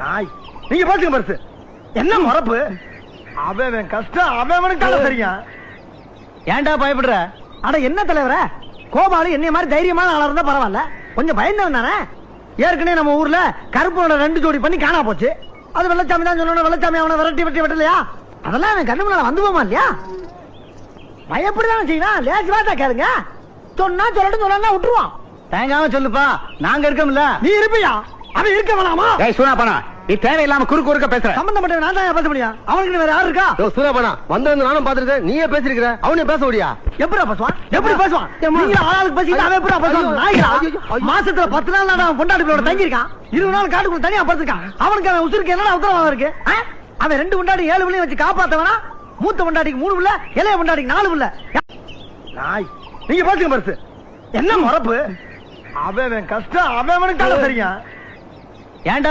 நாய் நீங்க பாத்துக்க பரிசு என்ன மறப்பு அவன் கஷ்டம் அவனுக்கு தெரியும். ஏன்டா பயப்படுற? அட என்ன தலைவர கோபாலு என்னைய மாதிரி தைரியமான ஆளா இருந்தா பரவாயில்ல, கொஞ்சம் பயந்தவன் தானே. ஏற்கனவே நம்ம ஊர்ல கருப்போட 2 ஜோடி பண்ணி காணா போச்சு. அது வெள்ளச்சாமி தான் சொல்லணும், வெள்ளச்சாமி அவனை விரட்டி வெட்டலையா? அதெல்லாம் அவன் கண்ணு முன்னால வந்து போமா இல்லையா? பயப்படுதான் செய்வான். லேசு வாட்டா கேளுங்க, சொன்னா சொல்லட்டும், சொல்லலாம் விட்டுருவான். தேங்காம சொல்லுப்பா, நாங்க இருக்கோம்ல. நீ இருப்பியா? அவன் இருக்க வேணாமா? சூனாப்பனா, நீ தேவையில்லாம குறுக்க பேசுற. சம்பந்தப்பட்ட நான் தான் பேச முடியும், அவனுக்கு வேற யாரு இருக்கா? சூனாப்பனா வந்து நானும் பாத்துருக்கேன், நீயே பேசிருக்கிற, அவனே பேச முடியா? எப்படி பேசுவான்? எப்படி பேசுவான்? நீங்க ஆளுக்கு பேசிட்டு அவன் எப்படி பேசுவான்? மாசத்துல 10 நாள் நான் அவன் பொண்டாட்டிகளோட தங்கி இருக்கான், 20 நாள் காட்டுக்குள்ள தனியா படுத்திருக்கான். அவனுக்கு அவன் உசுருக்கு என்னடா உத்தரவாதம் இருக்கு? அவன் 2 பொண்டாட்டி 7 பிள்ளைய வச்சு காப்பாத்தவனா? மூத்த பொண்டாட்டிக்கு 3 பிள்ளை, இளைய பொண்டாட்டிக்கு 4 பிள்ளை. நாய் நீங்க பாத்துக்க பரிசு என்ன மறப்பு? அவன் கஷ்டம் அவனுக்கு தெரியும். ஏன்டா